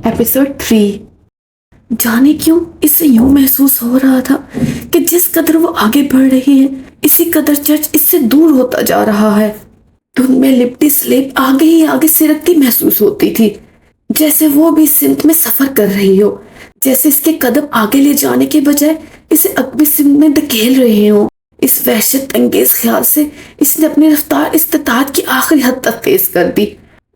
Episode 3। जाने क्यों इसे यूं महसूस हो रहा था कि जिस कदर वो आगे बढ़ रही है इसी कदर चर्च इससे दूर होता जा रहा है। धुंध में लिपटी स्लेब आगे ही आगे सिरकती महसूस होती थी, जैसे वो भी सिमत में सफर कर रही हो, जैसे इसके कदम आगे ले जाने के बजाय इसे अकबी सिमत में धकेल रहे हो। इस वहशत अंगेज ख्याल से इसने अपनी रफ्तार इस्तिताअत की आखिरी हद तक तेज कर दी।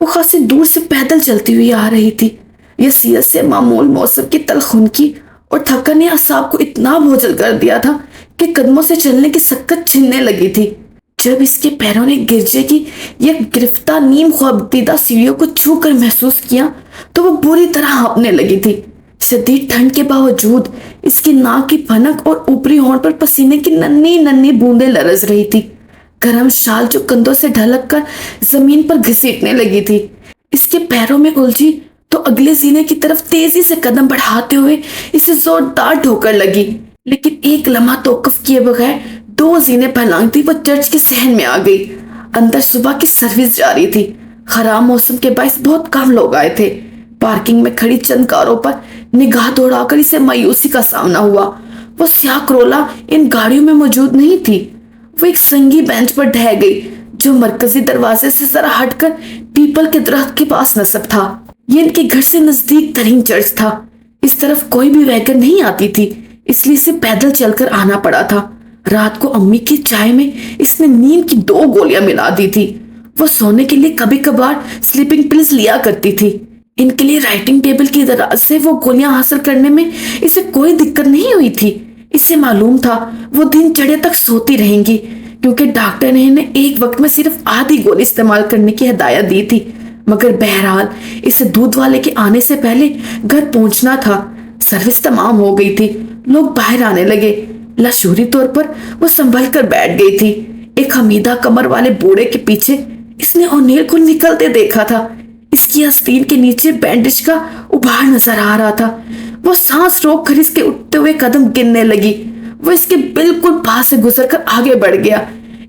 वो खासी दूर से पैदल चलती हुई आ रही थी। यह सीरत से मामूल मौसम की तलखुनकी और थकन ने असाब को इतना बोझल कर दिया था कि कदमों से चलने की सक्कत छिनने लगी थी। जब इसके पैरों ने गिरजे की यह गिरफ्तार नीम ख्वाबदीदा सीढ़ियों को छू कर महसूस किया तो वो बुरी तरह हाँपने लगी थी। शदीद ठंड के बावजूद इसकी नाक की भनक और ऊपरी होंठ पर पसीने की नन्ही नन्ही बूंदें लरस रही थी। गर्म शाल जो कंधों से ढलक कर जमीन पर घसीटने लगी थी इसके पैरों में उलझी तो अगले जीने की तरफ तेजी से कदम बढ़ाते हुए इसे जोरदार ठोकर लगी। लेकिन एक लम्हा तौकफ किए बगैर 2 जीने पहलांगती वो चर्च के सहन में आ गई। अंदर सुबह की सर्विस जारी थी। खराब मौसम के बायस बहुत कम लोग आए थे। पार्किंग में खड़ी चंद कारों पर निगाह दौड़ाकर इसे मायूसी का सामना हुआ। वो स्याह क्रोला इन गाड़ियों में मौजूद नहीं थी। वो एक संगी बेंच पर ढह गई जो मरकजी दरवाजे से जरा हटकर पीपल के दरख्त के पास नस्ब था। ये इनके घर से नजदीक तरीन चर्च था। इस तरफ कोई भी वैगन नहीं आती थी, इसलिए इसे पैदल चलकर आना पड़ा था। रात को अम्मी की चाय में इसने नींद की 2 गोलियां मिला दी थी। वो सोने के लिए कभी कभार स्लीपिंग पिल्स लिया करती थी। इनके लिए राइटिंग टेबल की दराज से वो गोलियां हासिल करने में इसे कोई दिक्कत नहीं हुई थी। इसे मालूम था वो दिन चढ़े तक सोती रहेंगी, क्योंकि डॉक्टर ने इन्हें एक वक्त में सिर्फ आधी गोली इस्तेमाल करने की हिदायत दी थी। मगर बहरहाल इसे दूध वाले के आने से पहले घर पहुंचना था। सर्विस तमाम हो गई थी। लोग बाहर आने लगे। लाशूरी तौर पर वो संभल कर बैठ गई थी। एक हमीदा कमर वाले बूढ़े के पीछे इसने ओनेल को निकलते देखा था। इसकी आस्तीन के नीचे बैंडेज का उभार नजर आ रहा था। वो सांस रोक कर इसके उठते हुए कदम गिनने लगी। वो इसके बिल्कुल पास से गुजरकर आगे बढ़ गया।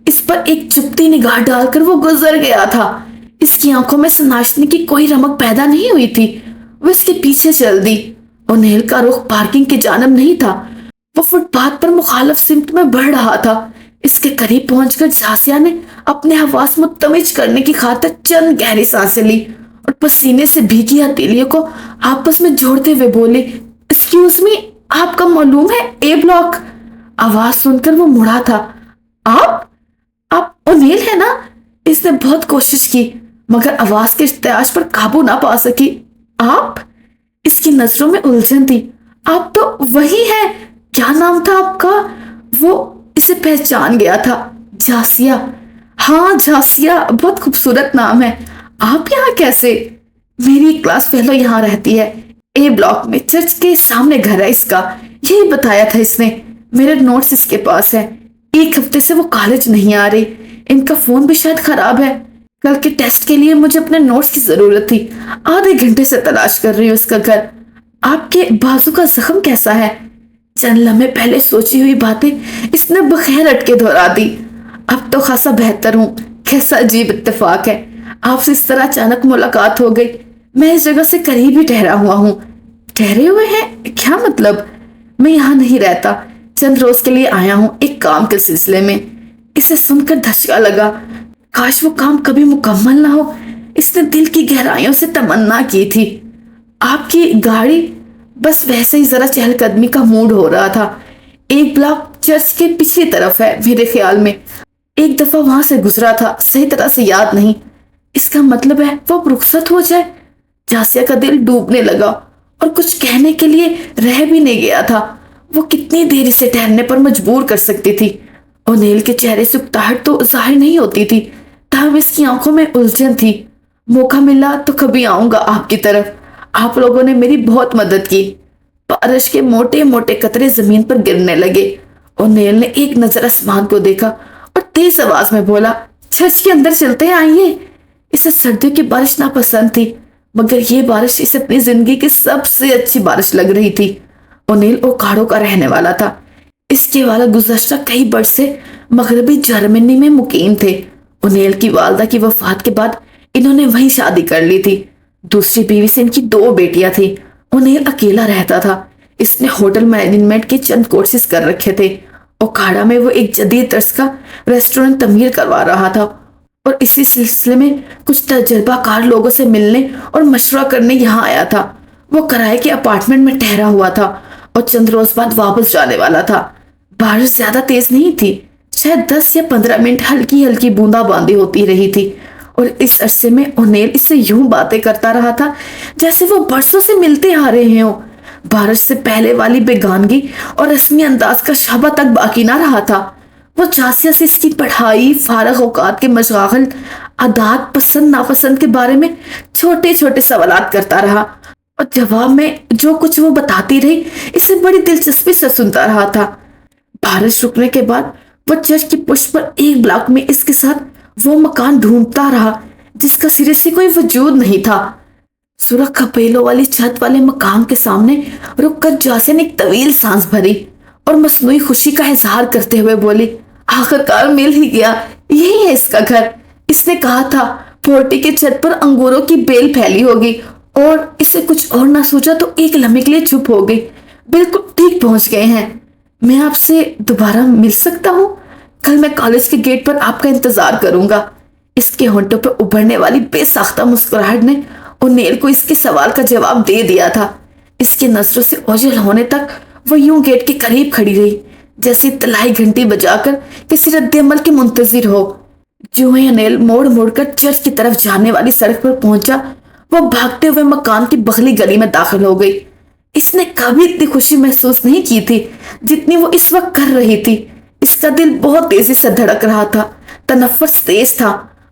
इस पर एक चुपती निगाह डालकर वो गुजर गया था। इसकी आंखों में सनाशनी की कोई रमक पैदा नहीं हुई थी। वो इसके पीछे चल दी। ओनेल का रुख पार्किंग की जानब नहीं था। वो फुटपाथ पर मुखालिफ सिमत में बढ़ रहा था। इसके करीब पहुंचकर जासिया ने अपने हवास मुतमिज करने की खातिर चंद गहरी सांसें ली और पसीने से भीगी हथेलियों को आपस में जोड़ते हुए बोले, एक्सक्यूज मी, आपका मालूम है ए ब्लॉक? आवाज सुनकर वो मुड़ा था। आप ओनेल है ना? इसने बहुत कोशिश की मगर आवाज के इश्तियाज पर काबू ना पा सकी। आप? इसकी नजरों में उलझन थी। आप तो वही है। क्या नाम था आपका? वो इसे पहचान गया था। जासिया। हाँ जासिया, बहुत खूबसूरत नाम है। आप यहाँ कैसे? मेरी क्लास फेलो यहाँ रहती है ए ब्लॉक में, चर्च के सामने घर है इसका। यही बताया था इसने। मेरे नोट्स इसके पास है। 1 हफ्ते से वो कॉलेज नहीं आ रही। इनका फोन भी शायद खराब है। कल के टेस्ट के लिए मुझे अपने नोट्स की जरूरत थी। आधे घंटे से तलाश कर रही हूँ इसका घर। आपके बाजू का जख्म कैसा है? चंद लम्हे पहले सोची हुई बातें इसने बखैर अटके दोहरा दी। अब तो खासा बेहतर हूँ। कैसा अजीब इत्तेफाक है, आपसे इस तरह अचानक मुलाकात हो गई। मैं इस जगह से करीब ही ठहरा हुआ हूँ। ठहरे हुए हैं? क्या मतलब? मैं यहाँ नहीं रहता, चंद रोज के लिए आया हूँ एक काम के सिलसिले में। इसे सुनकर धचका लगा। काश वो काम कभी मुकम्मल ना हो। इसने दिल की गहराइयों से तमन्ना की थी। आपकी गाड़ी? बस वैसे ही जरा चहलकदमी का मूड हो रहा था। 1 ब्लॉक चर्च के पिछली तरफ है मेरे ख्याल में। एक दफा वहां से गुजरा था, सही तरह से याद नहीं। इसका मतलब है वो रुखसत हो जाए? जासिया का दिल डूबने लगा और कुछ कहने के लिए रह भी नहीं गया था। वो कितनी देर इसे ठहरने पर मजबूर कर सकती थी? ओनेल के चेहरे से उकताहट तो जाहिर नहीं होती थी, तब इसकी आंखों में उलझन थी। मौका मिला तो कभी आऊंगा आपकी तरफ। आप लोगों ने मेरी बहुत मदद की। बारिश के मोटे मोटे कतरे जमीन पर गिरने लगे। ओनेल ने एक नजर आसमान को देखा और तेज आवाज में बोला, चर्च के अंदर चलते हैं, आइए। इसे सर्दियों की बारिश नापसंद थी, मगर ये बारिश इसे अपनी जिंदगी की सबसे अच्छी बारिश लग रही थी। ओनेल ओकाडो का रहने वाला था। इसके वाला गुज़श्ता कई बरस से मगरबी जर्मनी में मुकीम थे। ओनेल की वालदा की वफात के बाद इन्होंने वहीं शादी कर ली थी। दूसरी बीवी से इनकी 2 बेटियां थी। उन्हें अकेला रहता था। इसने होटल मैनेजमेंट के चंद कोर्सेज कर रखे थे। ओकाड़ा में वो एक जदीद तर्ज का रेस्टोरेंट तमीर करवा रहा था और इसी सिलसिले में कुछ तजर्बाकार लोगों से मिलने और मशवरा करने यहाँ आया था। वो किराए के अपार्टमेंट में ठहरा हुआ था और चंद रोज बाद वापस जाने वाला था। बारिश ज्यादा तेज नहीं थी, शायद 10 या 15 मिनट हल्की हल्की बूंदाबांदी होती रही थी और इस अरसे में ओनेल इससे यूं बातें करता रहा था जैसे वो बरसों से मिलते आ रहे हों। बारिश से पहले वाली बेगानगी और रस्मी अंदाज का शाबा तक बाकी ना रहा था। वो जासिया से इसकी पढ़ाई, फारग औकात के मशागल, आदात, पसंद नापसंद के बारे में छोटे छोटे सवालात करता रहा और जवाब में जो कुछ वो बताती रही इसे बड़ी दिलचस्पी से सुनता रहा था। बारिश रुकने के बाद वो चर्च की पुष्ट पर एक ब्लॉक में इसके साथ वो मकान ढूंढता रहा जिसका सिरे से कोई वजूद नहीं था। सुरख कपेलों वाली छत वाले मकान के सामने रुककर जासिया ने एक तवील सांस भरी और मसनूई खुशी का इजहार करते हुए बोली, आखिरकार मिल ही गया, यही है इसका घर। इसने कहा था फोर्टी की छत पर अंगूरों की बेल फैली होगी और इसे कुछ और ना सोचा तो एक लम्हे के लिए चुप हो गई। बिल्कुल ठीक पहुंच गए हैं। मैं आपसे दोबारा मिल सकता हूँ? कल मैं कॉलेज के गेट पर आपका इंतजार करूंगा। इसके होंठों पर उभरने वाली बेसाख्ता मुस्कुराहट ने ओनेल को इसके सवाल का जवाब दे दिया था। इसकी नजरों से ओझल होने तक वो यूं गेट के करीब खड़ी रही जैसे तलाई घंटी बजाकर किसी रद्द-ए-अमल के मुंतजिर हो। जो ही ओनेल मोड़ मोड़कर चर्च की तरफ जाने वाली सड़क पर पहुंचा, वो भागते हुए मकान की बगली गली में दाखिल हो गई। इसने कभी इतनी खुशी महसूस नहीं की थी जितनी वो इस वक्त कर रही थी। इसका दिल बहुत तेजी से धड़क रहा था, तनफ्फुस तेज था,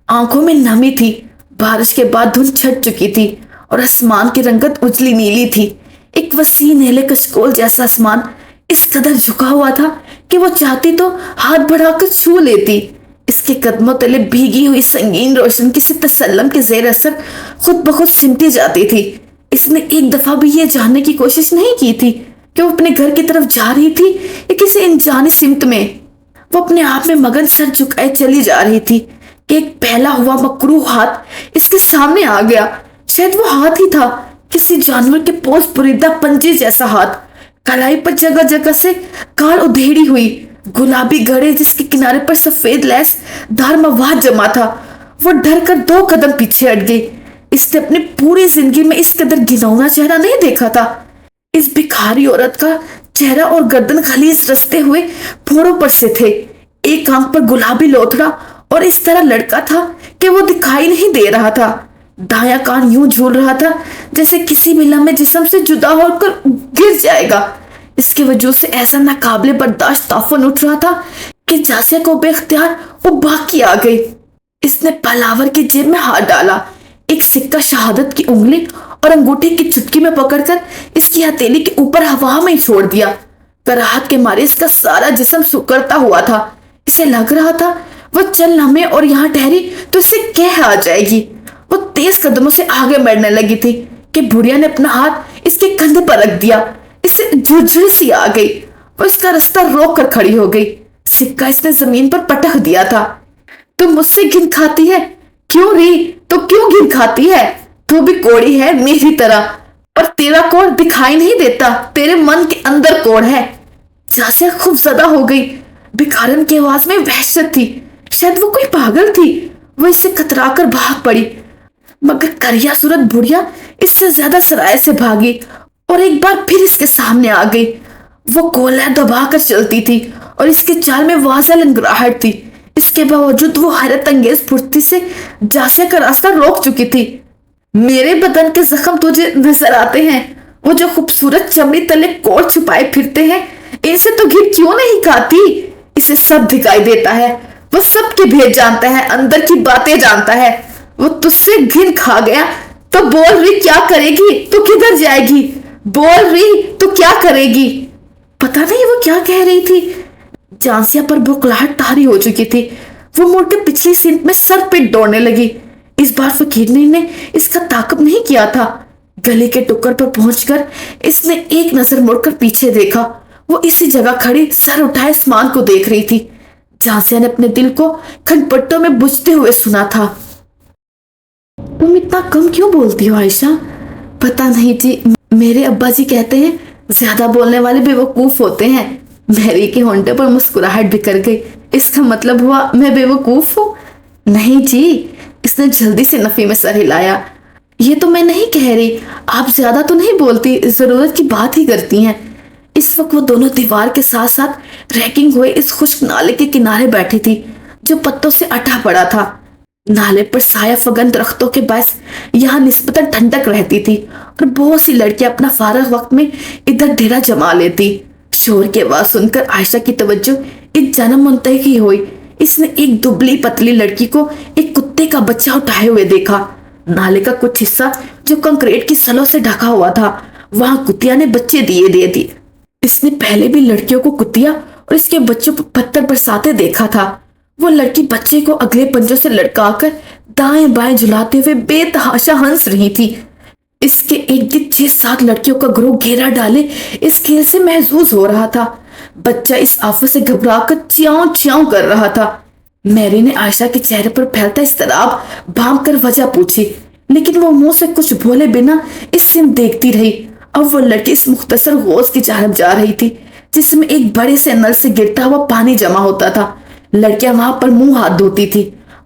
आंखों में नमी थी। बारिश के बाद धुंध छट चुकी थी और आसमान की रंगत उजली नीली थी। एक वसी नीले कशकोल जैसा आसमान इस कदर झुका हुआ था कि वो चाहती तो हाथ बढ़ाकर छू लेती। इसके कदमों तले भीगी हुई संगीन रोशनी किसी तसल्लम के जेर असर खुद ब खुद सिमटी जाती थी। इसने एक दफा भी ये जानने की कोशिश नहीं की थी कि वो अपने घर की तरफ जा रही थी या किसी अनजानी सिमत में। वो अपने आप में मगन सर झुकाए चली जा रही थी कि एक फैला हुआ मकरूह हाथ इसके सामने आ गया। शायद वो हाथ ही था, किसी जानवर के पोस बुरीदा पंजे जैसा हाथ। कलाई पर जगह जगह से काल उधेड़ी हुई, गुलाबी घड़े जिसके किनारे पर सफेद लैस धार मवाद जमा था। वो डर कर 2 कदम पीछे हट गई। इसने अपनी पूरी जिंदगी में इस कदर घिनौना चेहरा नहीं देखा था। इस भिखारी औरत का चेहरा और गर्दन खलीज रसते हुए फोड़ों पर से थे। एक आंख पर गुलाबी लोथड़ा और इस तरह लड़का था कि वो दिखाई नहीं दे रहा था। दायां कान यूं झूल रहा था जैसे किसी भी लम्हे जिस्म से जुदा होकर गिर जाएगा। इसके वजूद से ऐसा नाकाबिले बर्दाश्त ताफन उठ रहा था कि जासिया को बेख्तियार वो बाकी आ गई। इसने पलावर की जेब में हाथ डाला, एक सिक्का शहादत की उंगली और अंगूठे की चुटकी में पकड़कर इसकी हथेली के ऊपर हवा में ही छोड़ दिया। कराहत के मारे इसका सारा जिस्म सुकड़ता हुआ था। इसे लग रहा था वो चल नमे और यहाँ ठहरी तो इसे कह आ जाएगी। वो तेज कदमों से आगे बढ़ने लगी थी कि बुढ़िया ने अपना हाथ इसके कंधे पर रख दिया। इसे झुरझुर सी आ गई। वो इसका रास्ता रोक कर खड़ी हो गई। सिक्का इसने जमीन पर पटक दिया था। तुम मुझसे घिन खाती है? क्यों री, तो क्यों घिन खाती है? तू भी कोड़ी है मेरी तरह, पर तेरा कोड़ दिखाई नहीं देता, तेरे मन के अंदर कोड़ है। जासिया खूब ज्यादा हो गई। भिखारन की आवाज में वहशत थी, शायद वो कोई पागल थी। वो इससे कतरा कर भाग पड़ी, मगर करिया सूरत बुढ़िया इससे ज्यादा सराय से भागी और एक बार फिर इसके सामने आ गई। वो गोला दबा कर चलती थी और इसके चाल में वाज़ा लंगड़ाहट थी। इसके बावजूद वो हैरत अंगेज फुर्ती से जासिया का रास्ता रोक चुकी थी। मेरे बदन के जख्म तुझे नजर आते हैं, वो जो खूबसूरत चमड़ी तले कोट छुपाए फिरते हैं, इनसे तो घिन क्यों नहीं खाती? इसे सब दिखाई देता है, वो सबके भेद जानता है, अंदर की बातें जानता है। वो तुझसे घिन खा गया तो बोल रही क्या करेगी? तो किधर जाएगी? बोल रही तो क्या करेगी? पता नहीं वो क्या कह रही थी। जासिया पर बुखलाहट तारी हो चुकी थी। वो मुड़ के पिछली सीट में सर पिट दौड़ने लगी। इस बार फकीरनी ने इसका ताक़ब नहीं किया था। गले के टुक्कर पर पहुंचकर इसने एक नजर मुड़कर पीछे देखा। वो इसी जगह खड़ी सर उठाए आसमान को देख रही थी। जासिया ने अपने दिल को खनपट्टों में बुझते हुए सुना था, तुम इतना कम क्यों बोलती हो आयशा? पता नहीं जी, मेरे अब्बा जी कहते हैं ज्यादा बोलने वाले बेवकूफ होते हैं। मैरी के होंठे पर मुस्कुराहट बिखर गई। इसका मतलब हुआ मैं बेवकूफ हूँ? नहीं जी, इसने जल्दी से नफी में सर हिलाया। ये तो मैं नहीं कह रही, आप ज्यादा तो नहीं बोलती, जरूरत की बात ही करती हैं। इस वक्त वो दोनों दीवार के साथ साथ रैकिंग हुए इस खुश्क नाले के किनारे बैठी थी जो पत्तों से अटा पड़ा था। नाले पर साया फगन दरख्तों के बायस यहाँ निस्बतन ठंडक रहती थी और बहुत सी लड़कियां अपना फारग वक्त में इधर डेरा जमा लेती। शोर की आवाज सुनकर आयशा की तवज्जो इस जन्म मुंतही हुई। इसने एक दुबली पतली लड़की को एक कुत्ते का बच्चा उठाए हुए देखा। नाले का कुछ हिस्सा जो कंक्रीट की सलों से ढका हुआ था, वहां कुतिया ने बच्चे दिए दिए थी। इसने पहले भी लड़कियों को कुतिया और इसके बच्चों पर पत्थर बरसाते देखा था। वो लड़की बच्चे को अगले पंजों से लटकाकर दाएं बाएं झुलाते हुए बेतहाशा हंस रही थी। इसके एक गिद्ध 6-7 लड़कियों का ग्रोह घेरा डाले इस खेल से महजूज हो रहा था। बच्चा इस आफत से घबराकर च्याऊ च्याऊ कर रहा था। मैरी ने आयशा के चेहरे पर फैलता इस्तराब भांप कर वजह पूछी, लेकिन वो मुंह से कुछ बोले बिना इस सिम देखती रही। अब वो लड़की इस मुख्तसर हौज की जानब जा रही थी जिसमें एक बड़े से नल से गिरता हुआ पानी जमा होता था। लड़कियां वहां पर मुंह हाथ धोती थी।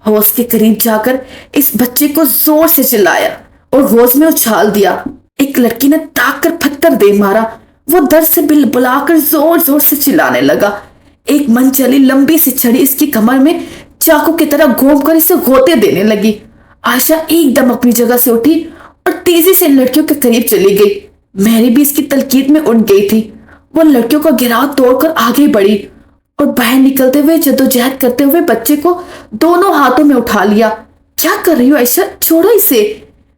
हौज के करीब जाकर इस बच्चे को जोर से चिल्लाया और हौज में उछाल दिया। एक लड़की ने ताक कर पत्थर दे मारा। वो दर्द से बिलबुलाकर जोर जोर से चिल्लाने लगा। एक मन चली लंबी सी छड़ी इसकी कमर में चाकू की तरह घोंप कर इसे गोते देने लगी। आयशा एकदम अपनी जगह से उठी और तेजी से लड़कियों के करीब चली गई। मैरी भी इसकी तलकीद में उठ गई थी। वो लड़कियों का घेराव तोड़कर आगे बढ़ी और बाहर निकलते हुए जद्दोजहद करते हुए बच्चे को दोनों हाथों में उठा लिया। क्या कर रही हो आयशा, छोड़ो इसे।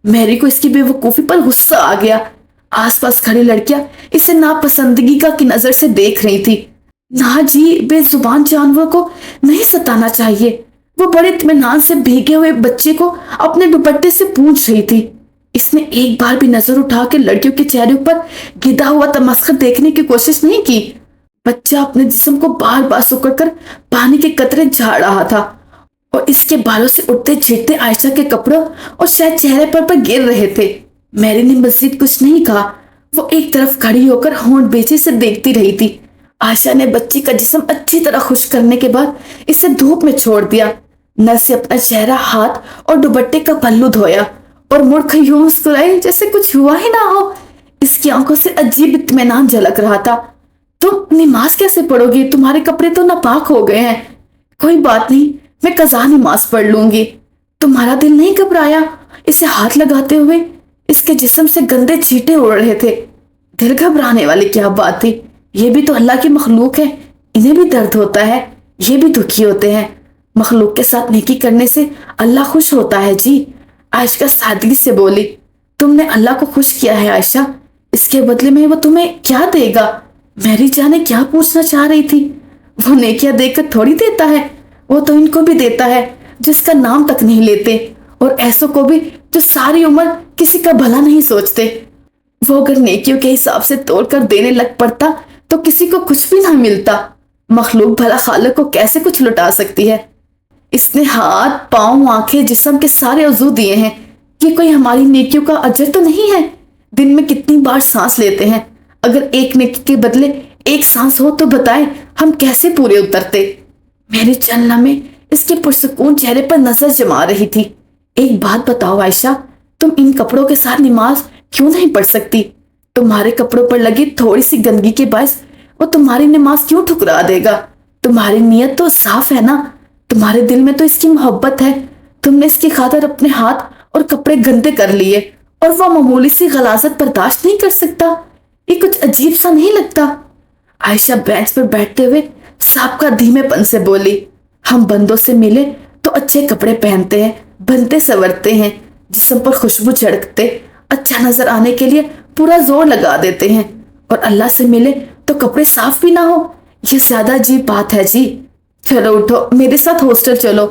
मैरी को इसकी बेवकूफी पर गुस्सा आ गया। आसपास खड़ी लड़कियां इसे नापसंदगी की नजर से देख रही थी। ना जी, बेजुबान जानवर को नहीं सताना चाहिए। वो बड़े इत्मीनान से भीगे हुए बच्चे को अपने दुपट्टे से पूछ रही थी। इसने एक बार भी नजर उठा के लड़कियों के चेहरे पर गिदा हुआ तमस्खर देखने की कोशिश नहीं की। बच्चा अपने जिस्म को बार बार सुकड़कर पानी के कतरे झाड़ रहा था और इसके बालों से उठते छिड़ते आयशा के कपड़ों और शायद चेहरे पर गिर रहे थे। मैरी ने मजीद कुछ नहीं कहा। वो एक तरफ खड़ी होकर होंठ बेचे से देखती रही थी। आयशा ने बच्ची का जिस्म अच्छी तरह खुश करने के बाद इसे धूप में छोड़ दिया। नल से अपना चेहरा, हाथ और दुपट्टे का पल्लू धोया और मुड़कर यूं मुस्कुराई जैसे कुछ हुआ ही ना हो। इसकी आंखों से अजीब इत्मीनान झलक रहा था। तुम नमाज कैसे पढ़ोगी? तुम्हारे कपड़े तो नापाक हो गए हैं। कोई बात नहीं, मैं कज़ा नमाज पढ़ लूंगी। तुम्हारा दिल नहीं घबराया? इसे हाथ लगाते हुए इसके जिस्म से गंदे छींटे उड़ रहे थे। दिल घबराने वाली क्या बात थी? ये भी तो अल्लाह की मखलूक है, इन्हें भी दर्द होता है, ये भी दुखी होते हैं। मखलूक के साथ नेकी करने से अल्लाह खुश होता है जी। आयशा सादगी से बोली। तुमने अल्लाह को खुश किया है आयशा, इसके बदले में वो तुम्हें क्या देगा? मैरी जाने क्या पूछना चाह रही थी। वो नेकियां देकर थोड़ी देता है, वो तो इनको भी देता है जिसका नाम तक नहीं लेते, और ऐसों को भी जो सारी उम्र किसी का भला नहीं सोचते। वो अगर नेकियों के हिसाब से तोड़कर देने लग पड़ता तो किसी को कुछ भी ना मिलता। मखलूक भला खालिक को कैसे कुछ लुटा सकती है? इसने हाथ, पांव, आंखें, जिस्म के सारे उज़ू दिए हैं। ये कोई हमारी नेकियों का अजर तो नहीं है? दिन में कितनी बार सांस लेते हैं? अगर एक नेकी के बदले एक सांस हो तो बताएं हम कैसे पूरे उतरते। मेरी चलना में इसके पुरसकून चेहरे पर नजर जमा रही थी। एक बात बताओ आयशा, तुम इन कपड़ों के साथ नमाज क्यों नहीं पढ़ सकती? तुम्हारे कपड़ों पर लगी थोड़ी सी गंदगी के बायस वो तुम्हारी नमाज क्यों ठुकरा देगा? तुम्हारी नीयत तो साफ है ना, तुम्हारे दिल में तो इसकी मोहब्बत है। तुमने इसकी खातिर अपने हाथ और कपड़े गंदे कर लिए और वो मामूली सी गलाजत बर्दाश्त नहीं कर सकता। ये कुछ अजीब सा नहीं लगता? आयशा बेंच पर बैठते हुए साबका धीमेपन से बोली। हम बंदों से मिले तो अच्छे कपड़े पहनते हैं, बनते संवरते हैं, जिस्म पर खुशबू छिड़कते, अच्छा नजर आने के लिए पूरा जोर लगा देते हैं, और अल्लाह से मिले तो कपड़े साफ भी ना हो। ये ज्यादा अजीब बात है जी। चलो उठो, मेरे साथ हॉस्टल चलो।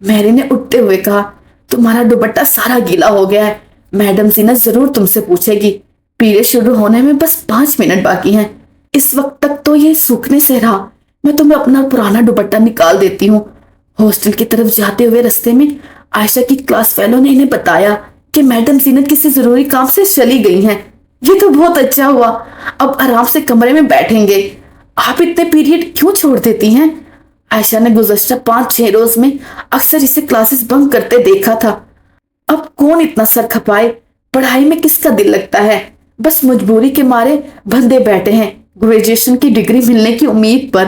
मैरी ने उठते हुए कहा। तुम्हारा दुपट्टा सारा गीला हो गया है, मैडम जीनत जरूर तुमसे पूछेगी। पीरियड शुरू होने में बस 5 मिनट बाकी हैं। इस वक्त तक तो ये सूखने से रहा। मैं तुम्हें अपना पुराना दुपट्टा निकाल देती हूँ। हॉस्टल की तरफ जाते हुए रास्ते में आयशा की क्लास फेलो ने इन्हें बताया کہ میڈم زینت کسی ضروری کام سے چلی گئی ہیں۔ یہ تو بہت اچھا ہوا، اب آرام سے کمرے میں بیٹھیں گے۔ آپ اتنے پیریڈ کیوں چھوڑ دیتی ہیں؟ عائشہ نے گزشتہ 5-6 روز میں اکثر اسے کلاسز بنک کرتے دیکھا تھا۔ اب کون اتنا سر کھپائے، پڑھائی میں کس کا دل لگتا ہے؟ بس مجبوری کے مارے بندھے بیٹھے ہیں گریجویشن کی ڈگری ملنے کی امید پر۔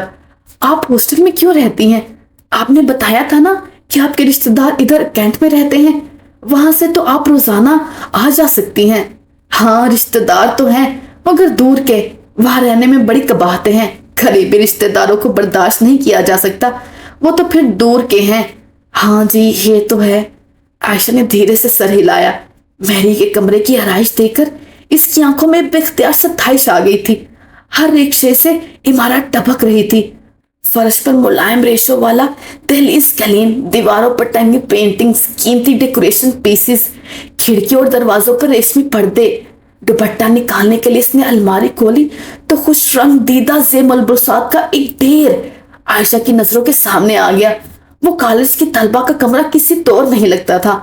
آپ ہاسٹل میں کیوں رہتی ہیں؟ آپ نے بتایا تھا نا کہ آپ کے رشتہ دار ادھر کینٹ میں رہتے ہیں، وہاں سے تو آپ روزانہ آ جا سکتی ہیں۔ ہاں رشتہ دار تو ہیں مگر دور کے، وہاں رہنے میں بڑی قباحتیں ہیں، قریبی رشتہ داروں کو برداشت نہیں کیا جا سکتا، وہ تو پھر دور کے ہیں۔ ہاں جی یہ تو ہے۔ عائشہ نے دھیرے سے سر ہلایا۔ میری کے کمرے کی آرائش دیکھ کر اس کی آنکھوں میں بے اختیار ستائش آ گئی تھی۔ ہر ایک شے سے عمارت ٹپک رہی تھی۔ فرش پر ملائم ریشوں والا دہلیز قالین، دیواروں پر ٹنگی پینٹنگز، قیمتی ڈیکوریشن پیسز، کھڑکیوں اور دروازوں پر ریشمی پردے۔ دوپٹہ نکالنے کے لیے اس نے الماری کھولی تو خوش رنگ دیدہ زیب ملبوسات کا ایک ڈھیر عائشہ کی نظروں کے سامنے آ گیا۔ وہ کالج کی طلبہ کا کمرہ کسی طور نہیں لگتا تھا۔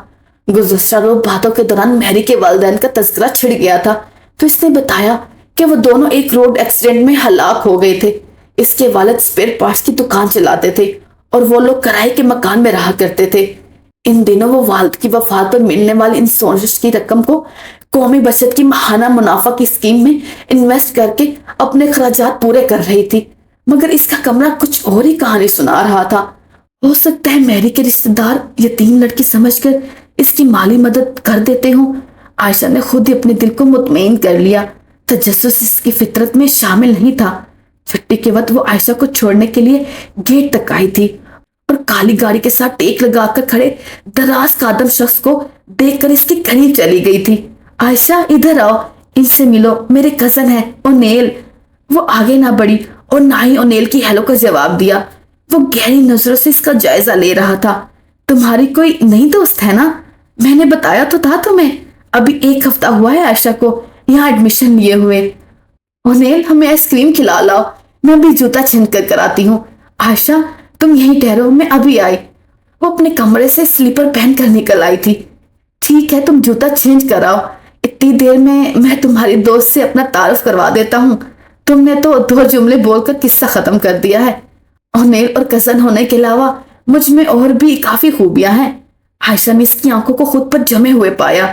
گزشتہ روز باتوں کے دوران میری کے والدین کا تذکرہ چھڑ گیا تھا تو اس نے بتایا کہ وہ دونوں ایک روڈ ایکسیڈنٹ میں ہلاک ہو گئے تھے۔ اس کے والد اسپیئر پارٹس کی دکان چلاتے تھے اور وہ لوگ کرائے کے مکان میں رہا کرتے تھے۔ ان دنوں وہ والد کی وفات پر ملنے والی انشورنس کی رقم کو قومی بچت کی ماہانہ منافع کی اسکیم میں انویسٹ کر کے اپنے اخراجات پورے کر رہی تھی، مگر اس کا کمرہ کچھ اور ہی کہانی سنا رہا تھا۔ ہو سکتا ہے میری کے رشتہ دار یتیم لڑکی سمجھ کر اس کی مالی مدد کر دیتے ہوں۔ عائشہ نے خود ہی اپنے دل کو مطمئن کر لیا۔ تجسس اس کی فطرت میں شامل نہیں تھا۔ چھٹی کے وقت وہ عائشہ کو چھوڑنے کے لیے گیٹ تک آئی تھی اور کالی گاڑی کے ساتھ ٹیک لگا کر کھڑے دراز قدم شخص کو دیکھ کر اس کے قریب چلی گئی تھی۔ عائشہ ادھر آؤ، ان سے ملو، میرے کزن ہے اونیل۔ وہ آگے نہ بڑھی اور نہ ہی اونیل کی ہیلو کا جواب دیا۔ وہ گہری نظروں سے اس کا جائزہ لے رہا تھا۔ تمہاری کوئی نئی دوست ہے نا؟ میں نے بتایا تو تھا تمہیں، ابھی 1 ہفتہ ہوا ہے عائشہ کو یہاں ایڈمیشن لیے ہوئے۔ اونیل ہمیں آئس کریم کھلا لاؤ، میں بھی جوتا چھین کر کراتی ہوں۔ عائشہ تم یہیں ٹھہرو، میں ابھی آئی۔ وہ اپنے کمرے سے سلیپر پہن کر نکل آئی تھی۔ ٹھیک ہے تم جوتا چینج کراؤ، اتنی دیر میں تمہاری دوست سے اپنا تعارف کروا دیتا ہوں۔ تم نے تو 2 جملے بول کر قصہ ختم کر دیا ہے۔ اونیل اور کزن ہونے کے علاوہ مجھ میں اور بھی کافی خوبیاں ہیں۔ عائشہ نے اس کی آنکھوں کو خود پر جمے ہوئے پایا۔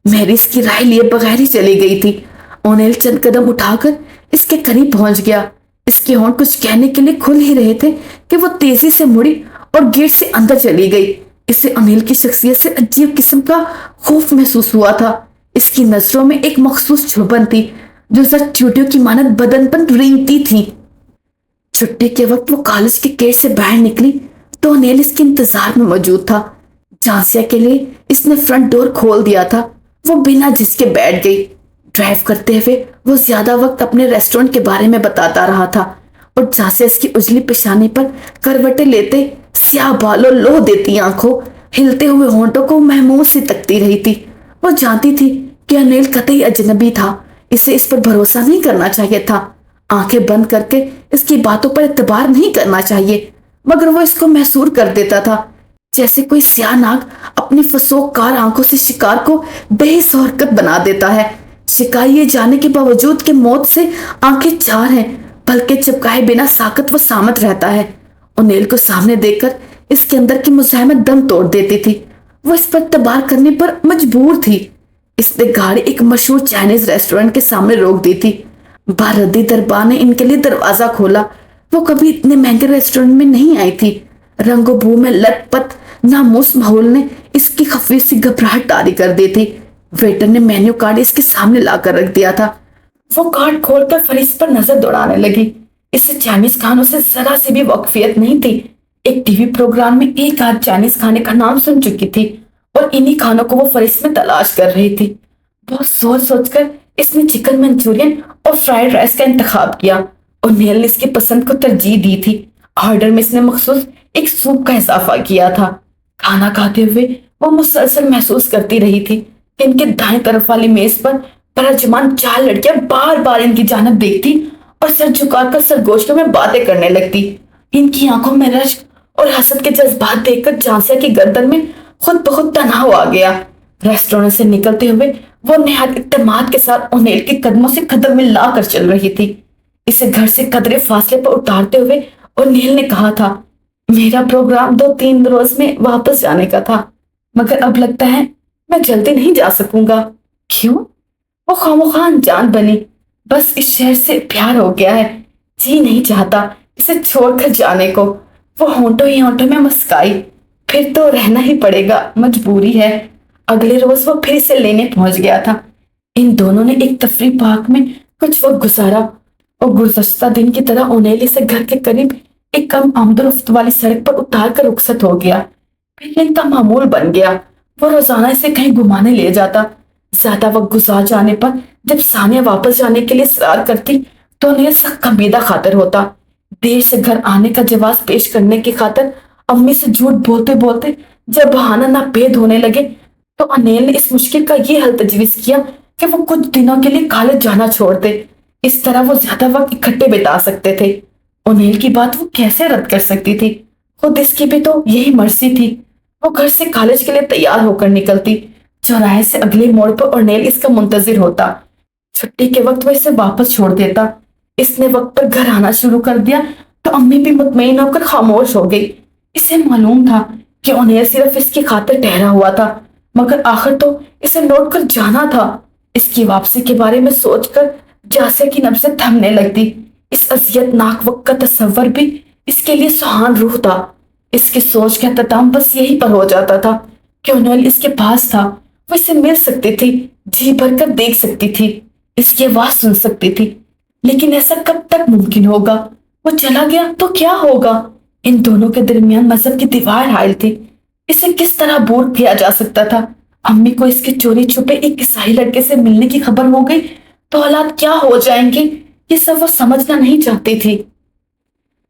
میری اس کی رائے لیے بغیر ہی چلی گئی تھی۔ اونیل چند قدم اٹھا کر اس کے قریب پہنچ گیا۔ اس کے ہونٹ کچھ کہنے کے لیے کھل ہی رہے تھے کہ وہ تیزی سے مڑی اور گیٹ سے اندر چلی گئی۔ اسے اونیل کی شخصیت سے عجیب قسم کا خوف محسوس ہوا تھا۔ اس کی نظروں میں ایک مخصوص چھوپن تھی جو زرد چوٹیوں کی مانند بدن پر رینگتی تھی۔ چھٹی کے وقت وہ کالج کے گیٹ سے باہر نکلی تو اونیل اس کے انتظار میں موجود تھا۔ جانسیا کے لیے اس نے فرنٹ ڈور کھول دیا تھا۔ وہ بنا جھجکے بیٹھ گئی۔ ڈرائیو کرتے ہوئے وہ زیادہ وقت اپنے ریسٹورنٹ کے بارے میں بتاتا رہا تھا اور جانسیا اس کی اجلی پیشانی پر کروٹیں لیتے، سیاہ بالوں، لو دیتی آنکھوں، ہلتے ہوئے ہونٹوں کو محمود سی تکتی رہی تھی۔ وہ جانتی تھی کہ اونیل قطعی اجنبی تھا، اسے اس پر بھروسہ نہیں کرنا چاہیے تھا، آنکھیں بند کر کے اس کی باتوں پر اعتبار نہیں کرنا چاہیے، مگر وہ اس کو محسور کر دیتا تھا جیسے کوئی سیاہ ناگ اپنی فسوق کار آنکھوں سے شکار کو بے حس و حرکت بنا دیتا ہے۔ شکاری یہ جانے کے باوجود کہ موت سے آنکھیں چار ہیں، بلکہ چپکائے بنا ساکت و سامت رہتا ہے۔ اونیل کو سامنے دیکھ کر اس کے اندر کی مزاحمت دم توڑ دیتی تھی۔ وہ اس پر اعتبار کرنے پر مجبور تھی۔ اس نے گاڑی ایک مشہور چائنیز ریسٹورنٹ کے سامنے روک دی تھی۔ بارردی دربار نے ان کے لیے دروازہ کھولا۔ وہ کبھی اتنے مہنگے ریسٹورنٹ میں نہیں آئی تھی۔ رنگ و بو میں لت پت ناموس ماحول نے اس کی خفیف سی گھبراہٹ طاری کر دی تھی۔ ویٹر نے مینیو کارڈ اس کے سامنے لا کر رکھ دیا تھا۔ وہ کارڈ کھول کر فہرست پر نظر دوڑانے لگی۔ اسے چائنیز کھانوں سے ذرا سی بھی واقفیت نہیں تھی۔ ایک ٹی وی پروگرام میں ایک آدھ چائنیز کھانے کا نام سن چکی تھی اور انہی کھانوں کو وہ فہرست میں تلاش کر رہی تھی۔ بہت سوچ کر اس نے چکن منچورین اور فرائیڈ رائس کا انتخاب کیا اور نیل نے اس کی پسند کو ترجیح دی تھی۔ آرڈر میں اس نے مخصوص ایک سوپ کا اضافہ کیا تھا۔ کھانا کھاتے ہوئے وہ مسلسل محسوس کرتی رہی تھی کہ ان کے دائیں طرف والی میز پر پرجمان 4 لڑکیاں بار بار ان کی جانب دیکھتی اور سر جھکا کر سرگوشتوں میں باتیں کرنے لگتی۔ ان کی آنکھوں میں رشک اور حسد کے جذبات دیکھ کر جانسیا کی گردن میں خود بخود تناؤ آ گیا۔ ریسٹورینٹ سے نکلتے ہوئے وہ نہایت اعتماد کے ساتھ اونیل کے قدموں سے قدم ملا کر چل رہی تھی۔ اسے گھر سے قدرے فاصلے پر اتارتے ہوئے اونیل نے کہا تھا، میرا پروگرام 2-3 روز میں واپس جانے کا تھا، مگر اب لگتا ہے میں جلدی نہیں جا سکوں گا۔ کیوں؟ وہ خاموخواہ جان بنی، بس اس شہر سے پیار ہو گیا ہے، جی نہیں چاہتا اسے چھوڑ کر جانے کو۔ وہ ہونٹوں ہی ہونٹوں میں مسکائی، پھر تو رہنا ہی پڑے گا، مجبوری ہے۔ اگلے روز وہ پھر اسے لینے پہنچ گیا تھا۔ ان دونوں نے ایک تفریح پارک میں کچھ وقت گزارا اور گزشتہ دن کی طرح اونیل سے گھر کے قریب ایک کم آمد و رفت والی سڑک پر اتار کر رخصت ہو گیا۔ پھر ان کا معمول بن گیا، وہ روزانہ اسے کہیں گھمانے لے جاتا۔ زیادہ وقت گزار جانے پر جب ثانیہ واپس جانے کے لیے اصرار کرتی تو انیل سخت کمیدہ خاطر ہوتا۔ دیر سے گھر آنے کا جواز پیش کرنے کی خاطر امی سے جھوٹ بولتے بولتے جب بہانہ ناپید ہونے لگے تو انیل نے اس مشکل کا یہ حل تجویز کیا کہ وہ کچھ دنوں کے لیے کالج جانا چھوڑ دے، اس طرح وہ زیادہ وقت اکٹھے بتا سکتے تھے۔ انیل کی بات وہ کیسے رد کر سکتی تھی؟ خود اس کی بھی تو یہی مرضی تھی۔ وہ گھر سے کالج کے لیے تیار ہو کر نکلتی، چوراہے سے اگلے موڑ پر انیل اس کا منتظر ہوتا۔ چھٹی کے وقت وہ اسے واپس چھوڑ دیتا۔ اس نے وقت پر گھر آنا شروع کر دیا تو امی بھی مطمئن ہو کر خاموش ہو گئی۔ اسے معلوم تھا کہ انیل صرف اس کی خاطر ٹھہرا ہوا تھا، مگر آخر تو اسے لوٹ کر جانا تھا۔ اس کی واپسی کے بارے میں سوچ کر جاسیہ کی نبضیں تھمنے لگتی۔ اس اذیت ناک وقت کا تصور بھی اس کے لیے سہان روح تھا۔ اس کی سوچ کا اختتام بس یہی پر ہو جاتا تھا کہ انیل اس کے پاس تھا، وہ اسے مل سکتی تھی، جی بھر کر دیکھ سکتی تھی، اس کی آواز سن سکتی تھی۔ لیکن ایسا کب تک ممکن ہوگا؟ وہ چلا گیا تو کیا ہوگا؟ ان دونوں کے درمیان مذہب کی دیوار حائل تھی، اسے کس طرح بور کیا جا سکتا تھا؟ امی کو اس کے چوری چھپے ایک عیسائی لڑکے سے ملنے کی خبر ہو گئی تو حالات کیا ہو جائیں گے، یہ سب وہ سمجھنا نہیں چاہتی تھی۔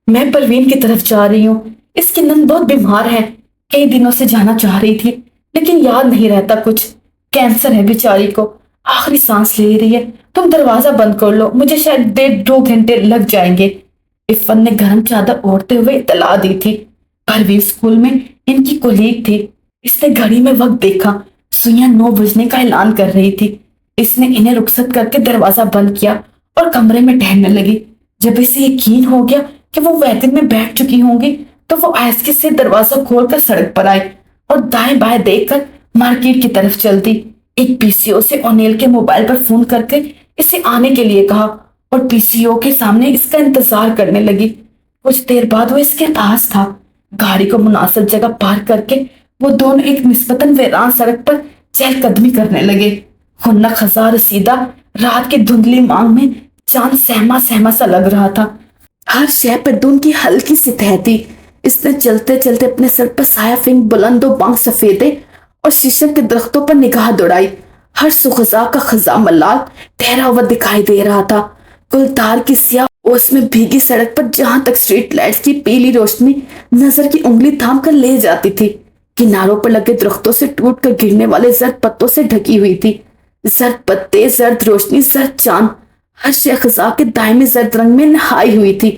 میں پروین کی طرف جا رہی ہوں، اس کی نند بہت بیمار ہے، کئی دنوں سے جانا چاہ رہی تھی لیکن یاد نہیں رہتا کچھ، کینسر ہے بیچاری کو، آخری سانس لے رہی ہے، تم دروازہ بند کر لو، مجھے شاید 1.5-2 گھنٹے لگ جائیں گے۔ عفت نے گرم چادر اوڑھتے ہوئے اطلاع دی تھی۔ پروین اسکول میں ان کی کولیگ تھی۔ اس نے گھڑی میں وقت دیکھا، سوئیاں 9 بجنے کا اعلان کر رہی تھی۔ اس نے انہیں رخصت کر کے دروازہ بند کیا اور کمرے میں ٹہلنے لگی۔ جب اسے یقین ہو گیا کہ وہ ویگن میں بیٹھ چکی ہوں گی تو وہ آہستگی سے دروازہ کھول کر سڑک پر آئی اور دائیں بائیں دیکھ کر مارکیٹ کی طرف چل دی۔ ایک پی سی او سے انیل کے موبائل پر فون کر کے اسے آنے کے لیے کہا اور پی سی او کے سامنے اس کا انتظار کرنے لگی۔ کچھ دیر بعد وہ اس کے پاس تھا۔ گاڑی کو مناسب جگہ پارک کر کے وہ دونوں ایک نسبتاً ویران سڑک پر چہل قدمی کرنے لگے۔ خنک خزاں رسیدہ رات کی دھندلی مانگ میں چاند سہما سہما سا لگ رہا تھا، ہر شے پر دھند کی ہلکی سی تہ تھی۔ اس نے چلتے چلتے اپنے سر پر سایہ فنگ بلند و بانگ سفیدے اور شیشم کے درختوں پر نگاہ دوڑائی۔ ہر سو خزاں کا خزاں ملال ٹھہرا ہوا دکھائی دے رہا تھا۔ گلدار کی سیاہ اوس میں بھیگی سڑک پر جہاں تک اسٹریٹ لائٹس کی پیلی روشنی نظر کی انگلی تھام کر لے جاتی تھی، کناروں پر لگے درختوں سے ٹوٹ کر گرنے والے زرد پتوں سے ڈھکی ہوئی تھی۔ زرد پتے، زرد روشنی، زرد چاند، ہر شے خزاں کے دائمی زرد رنگ میں نہائی ہوئی تھی۔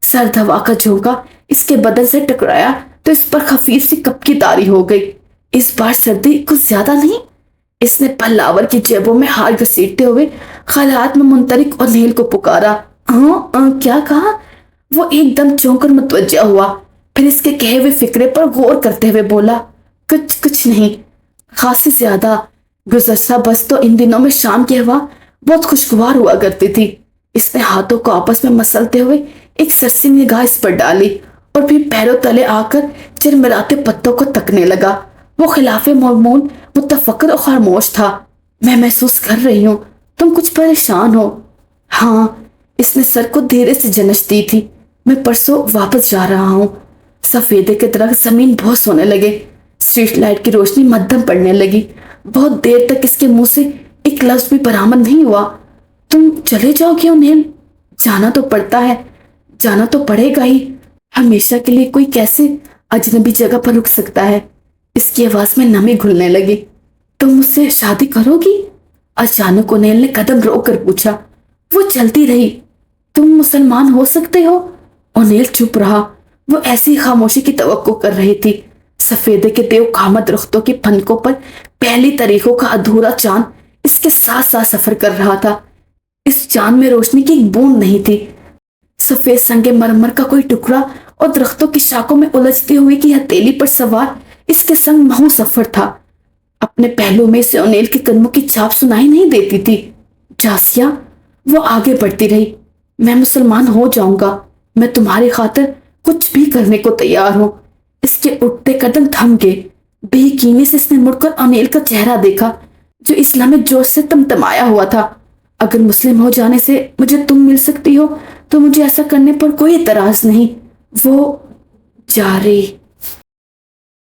سرد ہوا کا جھونکا اس کے بدن سے ٹکرایا تو اس پر خفیف سی کپکی طاری ہو گئی۔ اس بار سردی کچھ زیادہ نہیں؟ اس نے پلاور کی جیبوں میں ہاتھ گھسیٹتے ہوئے خیالات میں منطلق انیل کو پکارا۔ کیا کہا؟ وہ ایک دم چونک کر متوجہ ہوا، پھر اس کے کہے ہوئے فکرے پر غور کرتے ہوئے بولا، کچھ نہیں، خاصی زیادہ۔ گزشتہ بس تو ان دنوں میں شام کی ہوا بہت خوشگوار ہوا کرتی تھی۔ اس نے ہاتھوں کو آپس میں مسلتے ہوئے ایک سرسی نگاہ اس پر ڈالی اور پھر پیروں تلے آ کر چرمراتے پتوں کو تکنے لگا۔ وہ خلاف معمول متفکر اور خاموش تھا۔ میں محسوس کر رہی ہوں تم کچھ پریشان ہو۔ ہاں، اس نے سر کو دھیرے سے جنش دی تھی۔ میں پرسوں واپس جا رہا ہوں۔ سفیدے کے درخت زمین بہت سونے لگے، اسٹریٹ لائٹ کی روشنی مدھم پڑنے لگی۔ بہت دیر تک اس کے منہ سے ایک لفظ بھی برآمد نہیں ہوا۔ تم چلے جاؤ گے انیل؟ جانا تو پڑتا ہے، جانا تو پڑے گا ہی، ہمیشہ کے لیے کوئی کیسے اجنبی جگہ پر رک سکتا ہے؟ اس کی آواز میں نمی گھلنے لگی۔ تم مجھ سے شادی کرو گی؟ اچانک انیل نے قدم روک کر پوچھا۔ وہ چلتی رہی۔ تم مسلمان ہو سکتے ہو؟ انیل چپ رہا، وہ ایسی خاموشی کی توقع کر رہی تھی۔ سفیدے کے دیو کامت درختوں کی پھنکوں پر پہلی طریقوں کا ادھورا چاند اس کے ساتھ ساتھ سفر کر رہا تھا۔ اس چاند میں روشنی کی ایک بوند نہیں تھی۔ سفید سنگ مرمر کا کوئی ٹکڑا اور درختوں کی شاخوں میں الجھتے ہوئے کی ہتھیلی پر سوار اس کے سنگ مہو سفر تھا۔ اپنے پہلو میں سے انیل کے قدموں کی چھاپ سنائی نہیں دیتی تھی۔ جاسیہ، وہ آگے بڑھتی رہی، میں مسلمان ہو جاؤں گا، میں تمہاری خاطر کچھ بھی کرنے کو تیار ہوں۔ اس کے اٹھتے قدم تھم گئے۔ بے یقینی سے اس نے مڑ کر انیل کا چہرہ دیکھا جو اسلامی جوش سے تمتمایا ہوا تھا۔ اگر مسلم ہو جانے سے مجھے تم مل سکتی ہو تو مجھے ایسا کرنے پر کوئی اعتراض نہیں، وہ جاری